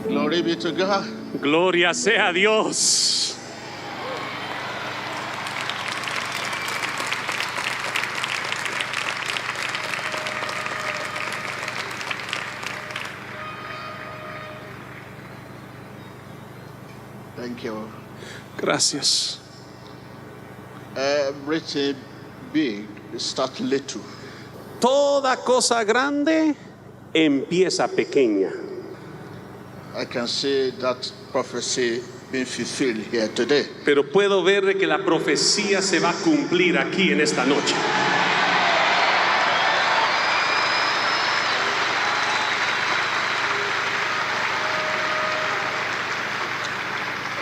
Glory be to God. Gloria sea a Dios. Thank you. Gracias. Everything big start little. Toda cosa grande empieza pequeña. I can see that prophecy being fulfilled here today. Pero puedo ver de que la profecía se va a cumplir aquí en esta noche.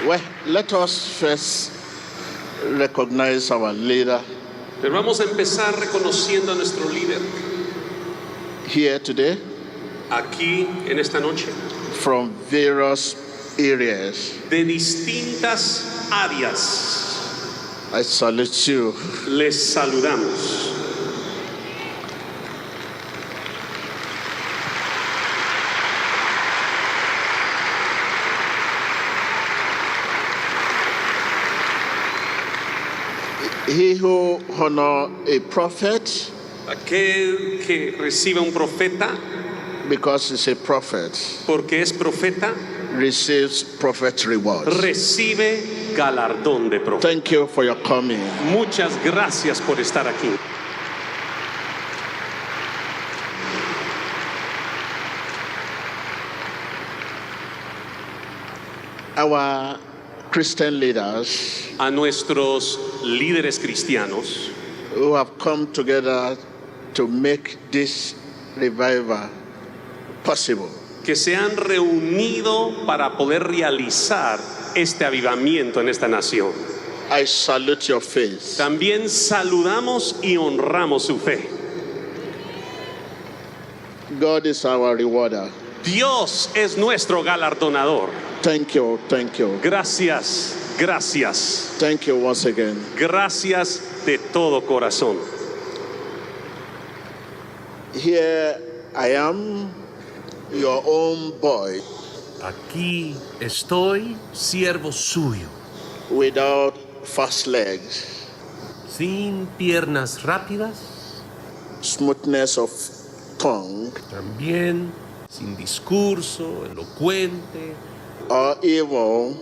Well, let us first recognize our leader Pero vamos a empezar reconociendo a nuestro líder here today aquí en esta noche, from various areas. de distintas áreas. I salute you. Les saludamos. He who honor a prophet Aquel que recibe un profeta, because he's a prophet porque es profeta, receives prophet rewards. recibe galardón de profeta. Thank you for your coming. Muchas gracias por estar aquí. Our Christian leaders A nuestros líderes cristianos who have come together to make this revival possible. que se han reunido para poder realizar este avivamiento en esta nación. I salute your faith. También saludamos y honramos su fe. God is our rewarder. Dios es nuestro galardonador. Thank you, thank you. Gracias, gracias, Thank you once again. gracias de todo corazón. Here I am, your own boy, Aquí estoy, siervo suyo, without fast legs, sin piernas rápidas, smoothness of tongue, también sin discurso elocuente or even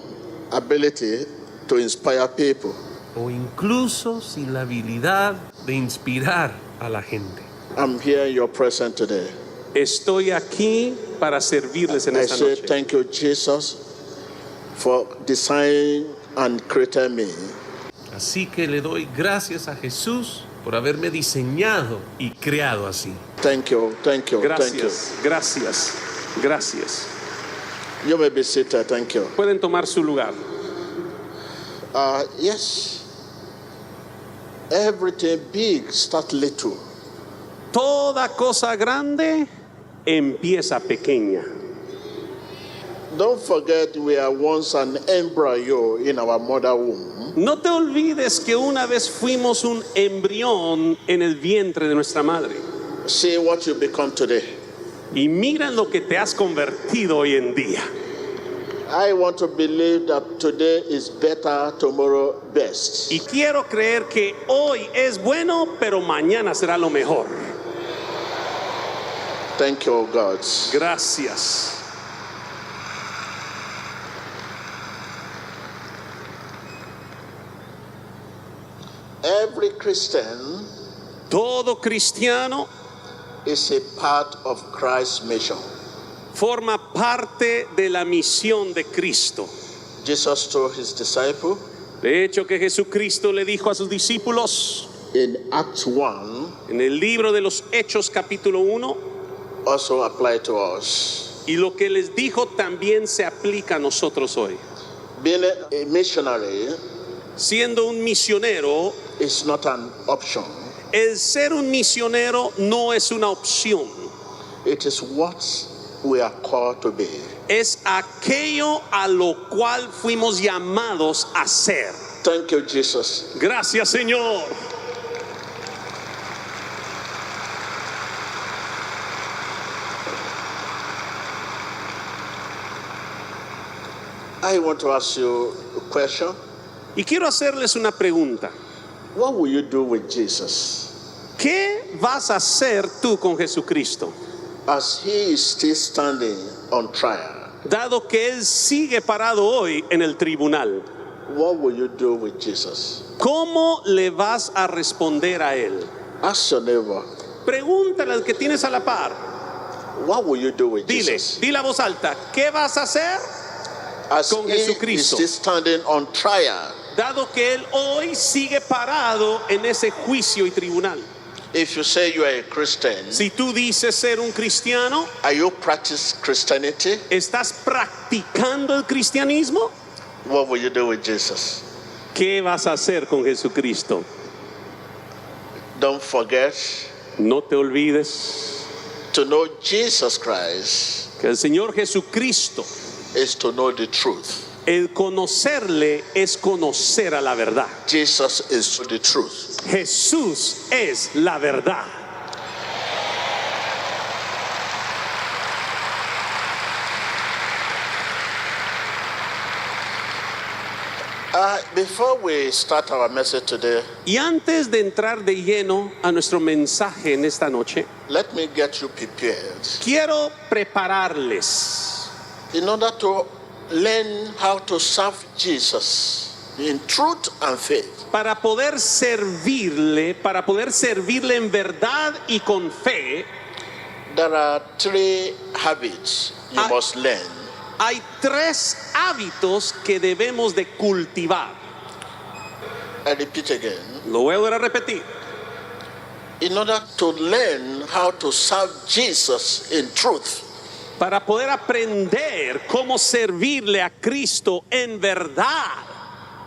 ability to inspire people. o incluso sin la habilidad de inspirar a la gente. I'm here in your presence today. Estoy aquí para servirles en I esta say noche. thank you, Jesus, for designing and creating me. Así que le doy gracias a Jesús por haberme diseñado y creado así. Thank you, thank you, thank you. Gracias, gracias, gracias. You may be seated, thank you. Pueden tomar su lugar. Yes, everything big start little. Toda cosa grande empieza pequeña. Don't forget we are once an embryo in our mother womb. No te olvides que una vez fuimos un embrión en el vientre de nuestra madre. See what you become today. Y mira en lo que te has convertido hoy en día. I want to believe that today is better, tomorrow best. Y quiero creer que hoy es bueno, pero mañana será lo mejor. Thank you, God. Gracias. Every Christian Todo cristiano is a part of Christ's mission. forma parte de la misión de Cristo. Jesus told his disciple De hecho, que Jesucristo le dijo a sus discípulos in Acts 1 en el libro de los Hechos capítulo 1, also apply to us. y lo que les dijo también se aplica a nosotros hoy. Being a missionary Siendo un misionero, is not an option. el ser un misionero no es una opción, It is what we are called to be. es aquello a lo cual fuimos llamados a ser. Thank you, Jesus. Gracias, Señor. I want to ask you a question. Y quiero hacerles una pregunta. What will you do with Jesus ¿Qué vas a hacer tú con Jesucristo? as he is still standing on trial? Dado que Él sigue parado hoy en el tribunal, What will you do with Jesus? ¿cómo le vas a responder a Él? Ask your neighbor, Pregúntale al que tienes a la par. what will you do with Dile, Jesus dile a voz alta, ¿qué vas a hacer? as con he is Jesucristo. still standing on trial? Dado que Él hoy sigue parado en ese juicio y tribunal. If you say you are a Christian, Si tú dices ser un cristiano, are you practice Christianity? ¿estás practicando el cristianismo? What will you do with Jesus? ¿Qué vas a hacer con Jesucristo? Don't forget No te olvides to know Jesus Christ que el Señor Jesucristo, is to know the truth. el conocerle es conocer a la verdad. Jesus is the truth. Jesús es la verdad. Before we start our message today, Y antes de entrar de lleno a nuestro mensaje en esta noche, let me get you prepared quiero prepararles in order to learn how to serve Jesus in truth and faith. para poder servirle en verdad y con fe. There are 3 habits you Ah. must learn. Hay 3 hábitos que debemos de cultivar. I repeat again. Lo voy a volver a repetir. In order to learn how to serve Jesus in truth, Para poder aprender cómo servirle a Cristo en verdad.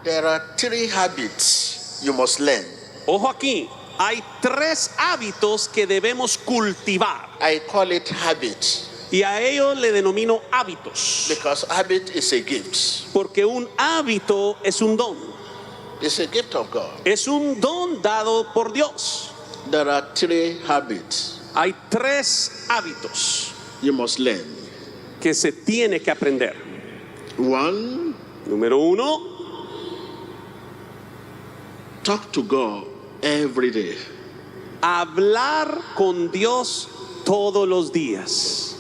there are 3 habits you must learn. Ojo aquí, hay 3 hábitos que debemos cultivar. I call it habit Y a ellos le denomino hábitos. because habit is a gift. Porque un hábito es un don. It's a gift of God. Es un don dado por Dios. There are 3 habits Hay 3 hábitos you must learn. que se tiene que aprender. 1, Número 1, talk to God every day. hablar con Dios todos los días.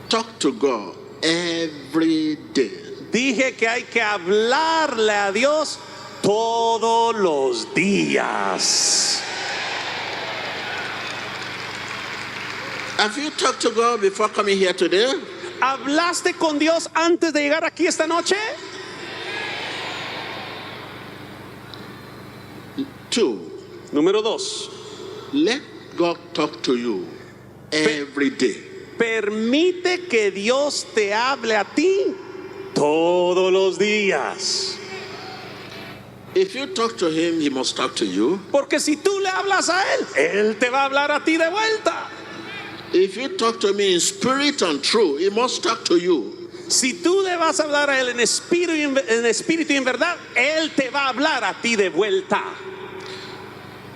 Talk to God every day. Dije que hay que hablarle a Dios todos los días. Have you talked to God before coming here today? ¿Hablaste con Dios antes de llegar aquí esta noche? 2, Número 2, let God talk to you every day. permite que Dios te hable a ti todos los días. If you talk to him, he must talk to you. Porque si tú le hablas a Él te va a hablar a ti de vuelta. If you talk to me in spirit and truth, he must talk to you. Si tú le vas a hablar a Él en espíritu y en verdad, Él te va a hablar a ti de vuelta.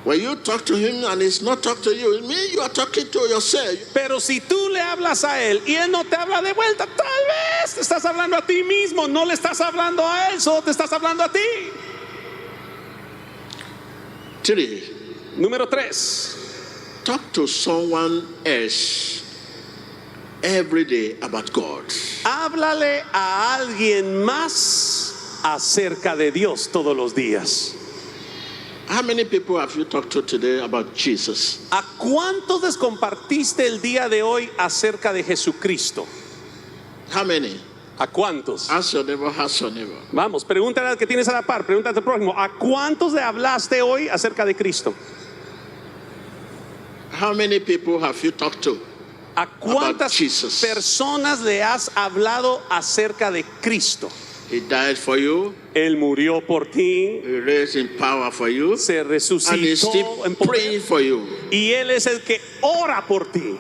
When you talk to him and he's not talking to you, it means you are talking to yourself. Pero si tú le hablas a Él y Él no te habla de vuelta, tal vez te estás hablando a ti mismo, no le estás hablando a Él, solo te estás hablando a ti. 3, Número 3, talk to someone else every day about God. háblale a alguien más acerca de Dios todos los días. How many people have you talked to today about Jesus? ¿A cuántos les compartiste el día de hoy acerca de Jesucristo? How many? ¿A cuántos? Ask your neighbor, ask your neighbor. Vamos, pregúntale al que tienes a la par, pregúntale al próximo. ¿A cuántos le hablaste hoy acerca de Cristo? How many people have you talked to? ¿A cuántas Jesus. personas le has hablado acerca de Cristo? He died for you. Él murió por ti, He raised in power for you. se And he's resucitó still en praying poder for you. y Él es el que ora por ti.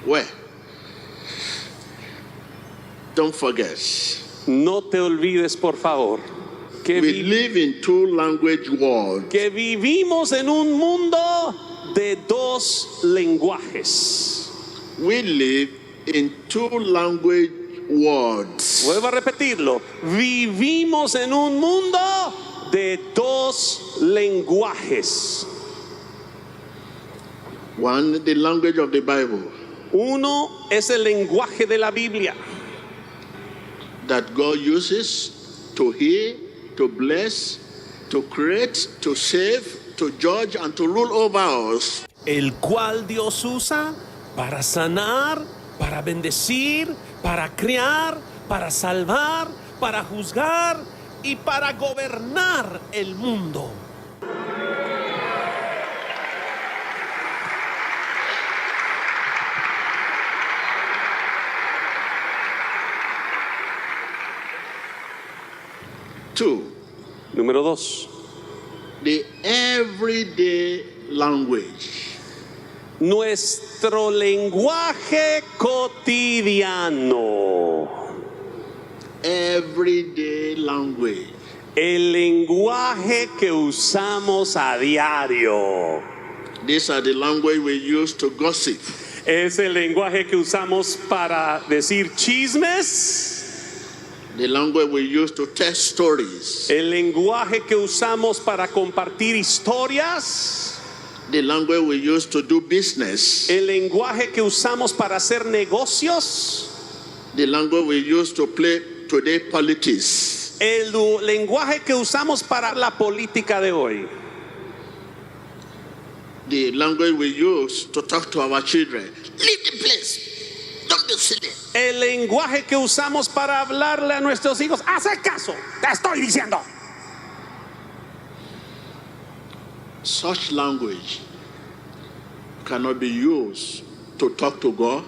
Where? Don't forget. No te olvides, por favor, que, We live in 2-language world. que vivimos en un mundo de 2 lenguajes. We live in 2-language words. Vuelvo a repetirlo. Vivimos en un mundo de dos lenguajes. One, the language of the Bible Uno es el lenguaje de la Biblia, that God uses to heal, to bless, to create, to save, to judge, and to rule over us. el cual Dios usa para sanar, para bendecir, para criar, para salvar, para juzgar y para gobernar el mundo. Two, Número 2. the everyday language. Nuestro lenguaje cotidiano. Everyday language. El lenguaje que usamos a diario. These are the language we use to gossip. Es el lenguaje que usamos para decir chismes. The language we use to tell stories. El lenguaje que usamos para compartir historias. The language we use to do business. El lenguaje que usamos para hacer negocios. The language we use to play today politics. El lenguaje que usamos para la política de hoy. The language we use to talk to our children. Leave the place. Don't be silly. El lenguaje que usamos para hablarle a nuestros hijos. Hace caso, te estoy diciendo. Such language cannot be used to talk to God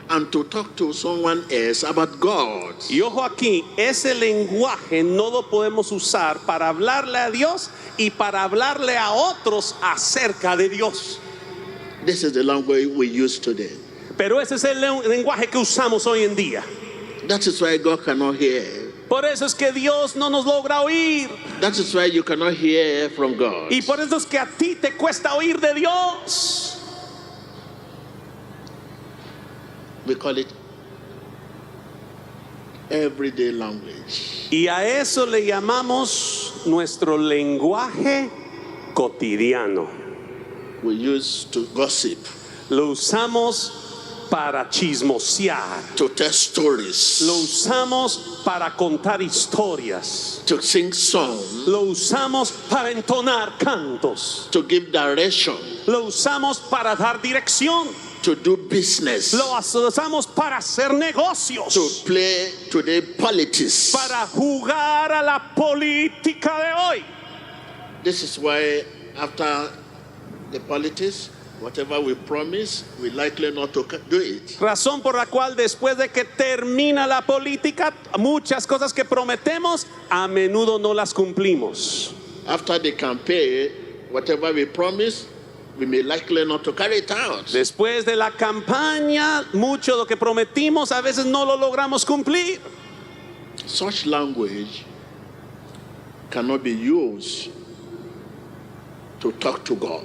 and to talk to someone else about God. Y ojo aquí, ese lenguaje no lo podemos usar para hablarle a Dios y para hablarle a otros acerca de Dios. This is the language we use today. Pero ese es el lenguaje que usamos hoy en día. That is why God cannot hear. Por eso es que Dios no nos logra oír. That is why you cannot hear from God. Y por eso es que a ti te cuesta oír de Dios. We call it everyday language. Y a eso le llamamos nuestro lenguaje cotidiano. We use to gossip, Lo usamos para chismosear. to tell stories, Lo usamos para contar historias. to sing songs, Lo usamos para entonar cantos. to give direction, Lo usamos para dar dirección. to do business, Lo usamos para hacer to negocios. play today politics. Para jugar a la política de hoy. This is why after the politics, whatever we promise, we likely not to do it. Razón por la cual después de que termina la política, muchas cosas que prometemos a menudo no las cumplimos. After the campaign, whatever we promise, we may likely not to carry it out. Después de la campaña, mucho de lo que prometimos a veces no lo logramos cumplir. Such language cannot be used to talk to God.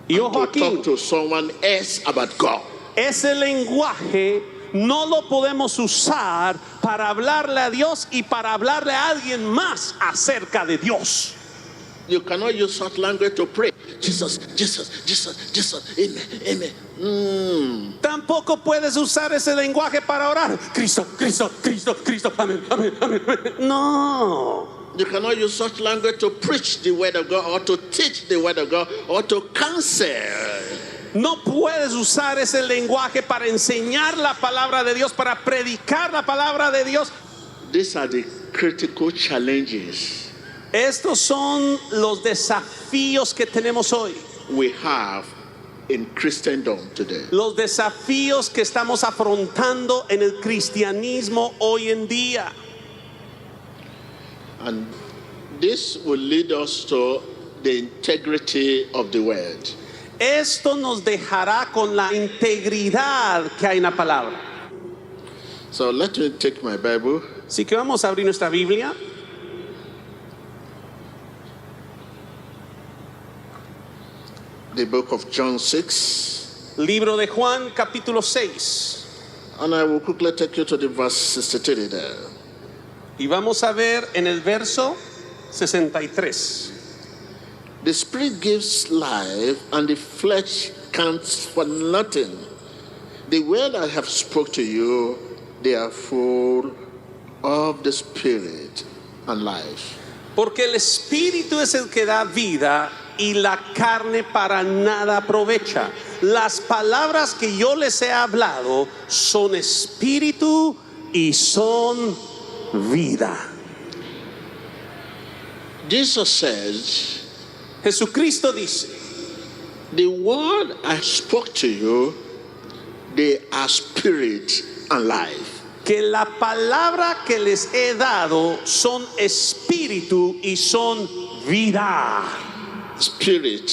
Y and ojo to aquí. talk to someone else about God. Ese lenguaje no lo podemos usar para hablarle a Dios y para hablarle a alguien más acerca de Dios. You cannot use such language to pray. Jesus, Jesus, Jesus, Jesus, amen, amen. Tampoco puedes usar ese lenguaje para orar. Cristo, Cristo, Cristo, Cristo, amén, amén, amén. No. You cannot use such language to preach the word of God or to teach the word of God or to counsel. No puedes usar ese lenguaje para enseñar la palabra de Dios, para predicar la palabra de Dios. These are the critical challenges Estos son los desafíos que tenemos hoy. we have in Christendom today. Los desafíos que estamos afrontando en el cristianismo hoy en día. And this will lead us to the integrity of the word. Esto nos dejará con la integridad que hay en la palabra. So let me take my Bible. Así que vamos a abrir nuestra Biblia. The book of John 6. Libro de Juan, capítulo 6. And I will quickly take you to the verse 63 there. Y vamos a ver en el verso 63. The Spirit gives life, and the flesh counts for nothing. The word I have spoke to you, they are full of the Spirit and life. Porque el Espíritu es el que da vida y la carne para nada aprovecha. Las palabras que yo les he hablado son espíritu y son vida. Jesus says, Jesucristo dice, the word I spoke to you, they are spirit and life. que la palabra que les he dado son espíritu y son vida. Spirit,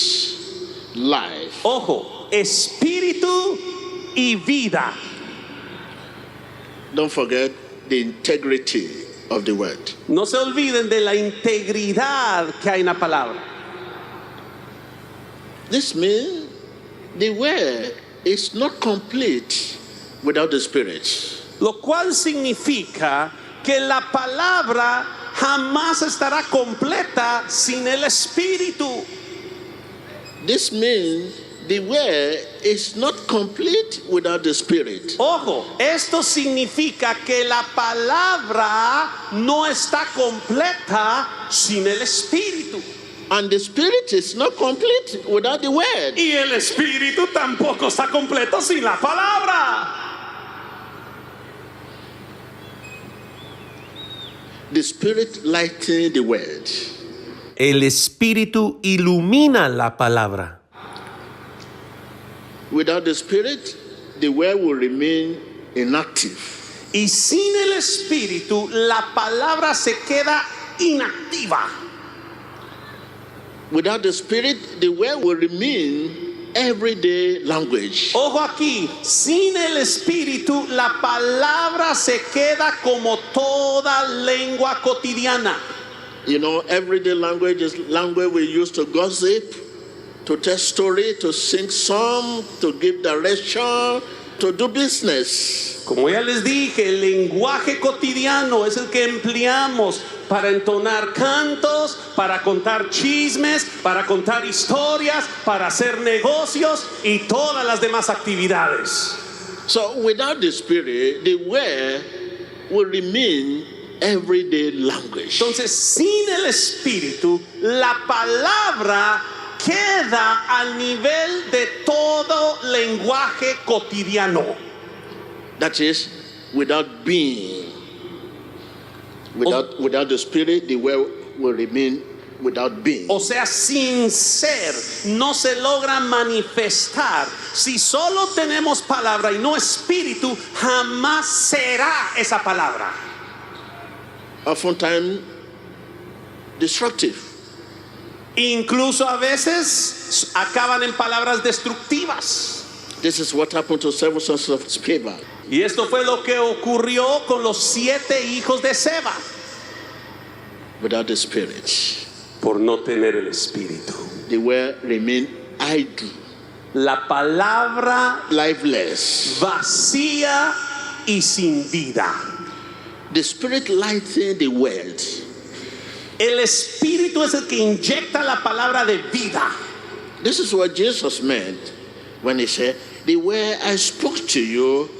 life. Ojo, espíritu y vida. Don't forget the integrity of the word. No se olviden de la integridad que hay en la palabra. This means the word is not complete without the Spirit. Lo cual significa que la palabra jamás estará completa sin el espíritu. This means the word is not complete without the Spirit. Ojo, esto significa que la palabra no está completa sin el espíritu. And the Spirit is not complete without the word. Y el espíritu tampoco está completo sin la palabra. The Spirit lightens the word. El Espíritu ilumina la palabra. Without the Spirit, the word will remain inactive. Y sin el espíritu, la palabra se queda inactiva. Without the Spirit, the word will remain everyday language. Ojo aquí, sin el espíritu, la palabra se queda como toda lengua cotidiana. You know, everyday language is language we use to gossip, to tell story, to sing song, to give direction, to do business. Como ya les dije, el lenguaje cotidiano es el que empleamos para entonar cantos, para contar chismes, para contar historias, para hacer negocios y todas las demás actividades. So without the Spirit, the word will remain everyday language. Entonces, sin el espíritu, la palabra queda al nivel de todo lenguaje cotidiano. That is, without being. Without the Spirit, the word will remain without being. O sea, sin ser, no se logra manifestar. Si solo tenemos palabra y no espíritu, jamás será esa palabra. Oftentimes, destructive. Incluso a veces acaban en palabras destructivas. This is what happened to several sons of Sceva. Y esto fue lo que ocurrió con los 7 hijos de Seba. Without the Spirit, Por no tener el espíritu. the word remain idle, La palabra lifeless. vacía y sin vida. The Spirit lightens the word. El espíritu es el que inyecta la palabra de vida. This is what Jesus meant when he said, the word I spoke to you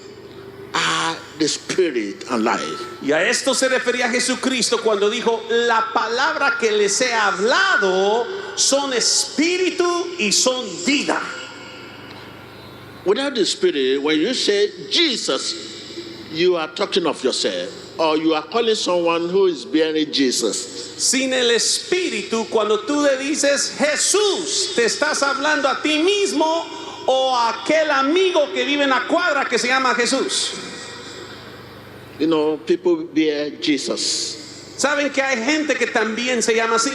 are the Spirit and life. Y a esto se refería Jesucristo cuando dijo, la palabra que les he hablado son espíritu y son vida. Without the Spirit, when you say Jesus, you are talking of yourself, or you are calling someone who is bearing Jesus. Sin el espíritu, cuando tú le dices Jesús, te estás hablando a ti mismo o a aquel amigo que vive en la cuadra que se llama Jesús. You know, people bear Jesus. Saben que hay gente que también se llama así.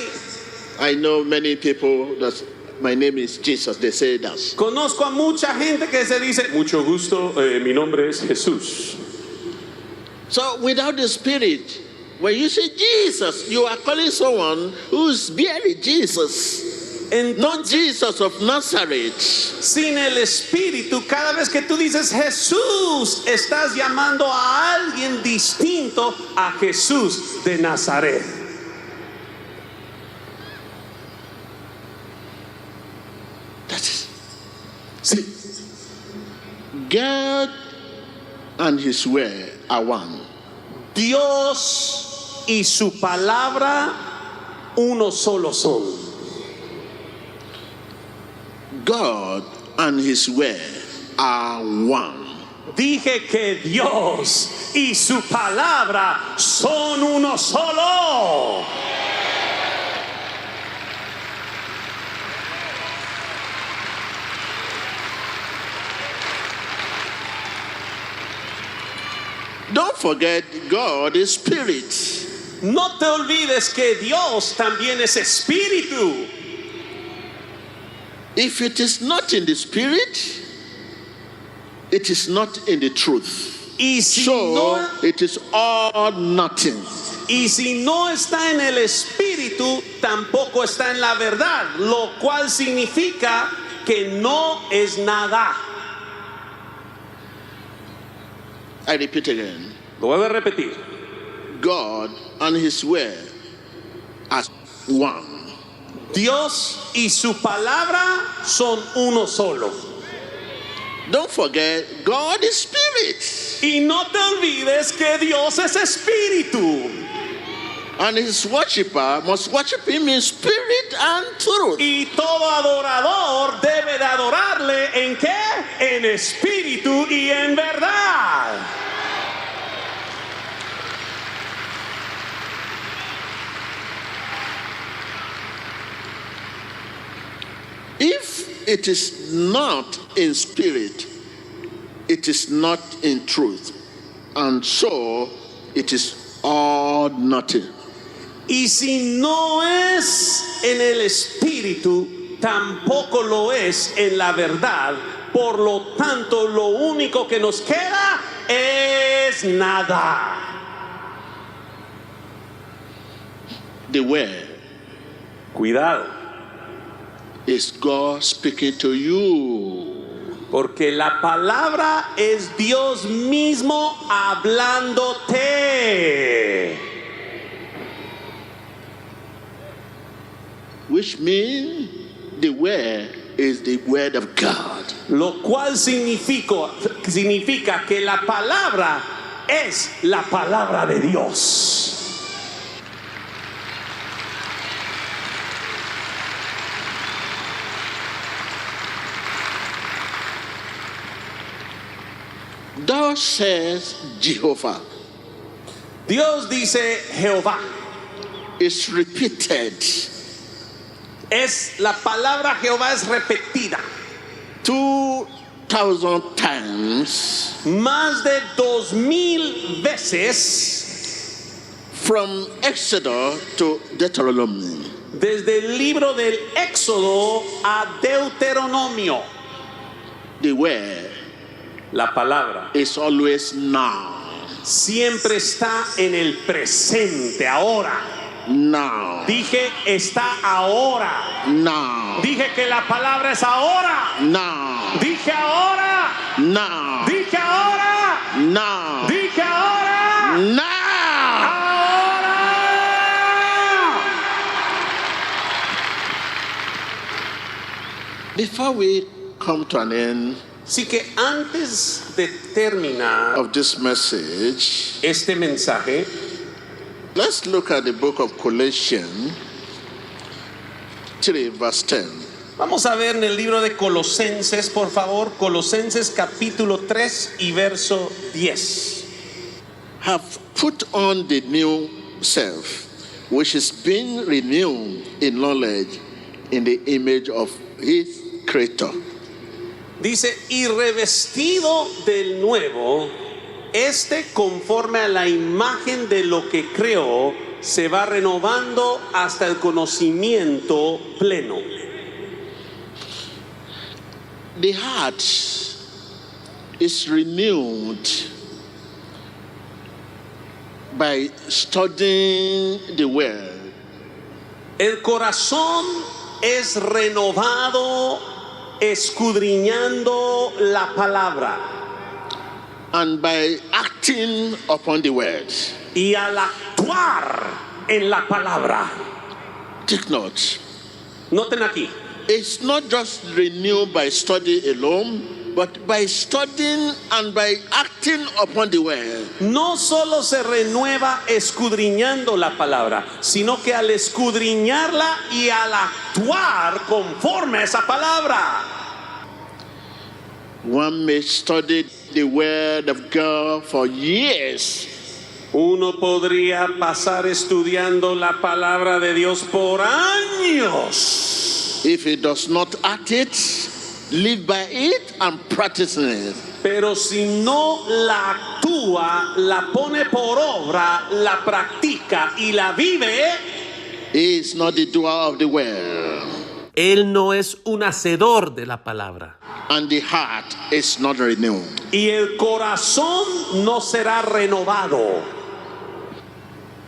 I know many people that my name is Jesus, they say that. Conozco a mucha gente que se dice mucho gusto, mi nombre es Jesús. So without the Spirit, when you say Jesus, you are calling someone who is bearing Jesus. Entonces, Not Jesus of Nazareth. sin el Espíritu, cada vez que tú dices Jesús, estás llamando a alguien distinto a Jesús de Nazaret. That is. See, God and His word are one. Dios y su palabra uno solo son. God and His word are one. Dije que Dios y su palabra son uno solo. Don't forget, God is spirit. No te olvides que Dios también es espíritu. If it is not in the spirit, it is not in the truth. Y si, So no, it is all nothing. y si no está en el espíritu, tampoco está en la verdad, lo cual significa que no es nada. I repeat again. Lo voy a repetir. God and His word are one. Dios y su palabra son uno solo. Don't forget, God is spirit. Y no te olvides que Dios es espíritu. And His worshipper must worship Him in spirit and truth. Y todo adorador debe de adorarle ¿en qué? En espíritu y en verdad. If it is not in spirit, it is not in truth. And so it is all nothing. Y si no es en el espíritu, tampoco lo es en la verdad. Por lo tanto, lo único que nos queda es nada. The word Cuidado, is God speaking to you. porque la palabra es Dios mismo hablándote. Which means the word is the word of God. Lo cual significa que la palabra es la palabra de Dios. Thus says Jehovah. Dios dice Jehová. It's repeated La palabra Jehová es repetida 2,000 times más de 2000 veces from Exodus to Deuteronomy. desde el libro del Éxodo a Deuteronomio. The word La palabra is always now. siempre está en el presente, ahora. Now. Dije está ahora. Now. Dije que la palabra es ahora. Now. Dije ahora. Now. Dije ahora. Now. Dije ahora. Now. Ahora. Before we come to an end Así que antes de terminar of this message, este mensaje, let's look at the book of Colossians 3, verse 10. vamos a ver en el libro de Colosenses, por favor, Colosenses capítulo 3 y verso 10. Have put on the new self, which is being renewed in knowledge in the image of His Creator. Dice, y revestido del nuevo, conforme a la imagen de lo que creó, se va renovando hasta el conocimiento pleno. The heart is renewed by studying the Word. El corazón es renovado escudriñando la palabra and by acting upon the word. y al actuar en la palabra. Take note. Noten aquí, It's not just renewed by study alone, but by studying and by acting upon the word. no solo se renueva escudriñando la palabra, sino que al escudriñarla y al actuar conforme a esa palabra. One may study the word of God for years, Uno podría pasar estudiando la palabra de Dios por años, if he does not act it, live by it, and practice it. pero si no la actúa, la pone por obra, la practica y la vive, He is not the doer of the word, Él no es un hacedor de la palabra. and the heart is not renewed. y el corazón no será renovado.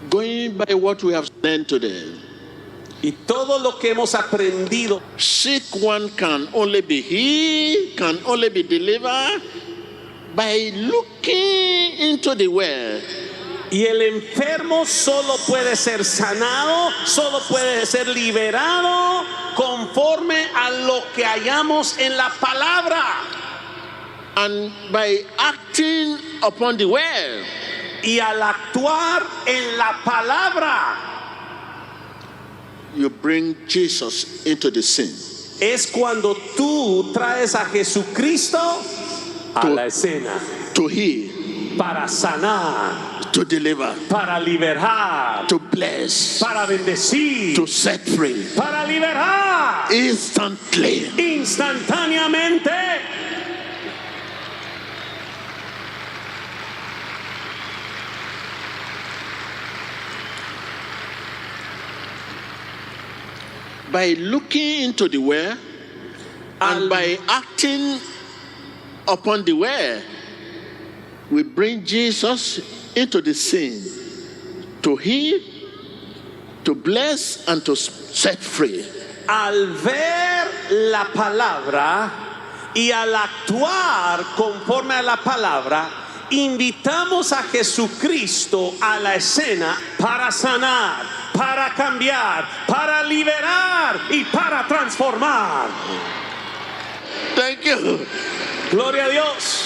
Going by what we have learned today, Y todo lo que hemos aprendido, sick one can only be healed, can only be delivered by looking into the word. y el enfermo solo puede ser sanado, solo puede ser liberado conforme a lo que hallamos en la palabra. And by acting upon the word, Y al actuar en la palabra, you bring Jesus into the scene. es cuando tú traes a Jesucristo a la escena To heal, para sanar, to deliver, para liberar, to bless, para bendecir, to set free para liberar instantly. instantáneamente. By looking into the word and by acting upon the word, we bring Jesus into the scene to heal, to bless, and to set free. Al ver la palabra y al actuar conforme a la palabra, invitamos a Jesucristo a la escena para sanar, para cambiar, para liberar y para transformar. Thank you. Gloria a Dios.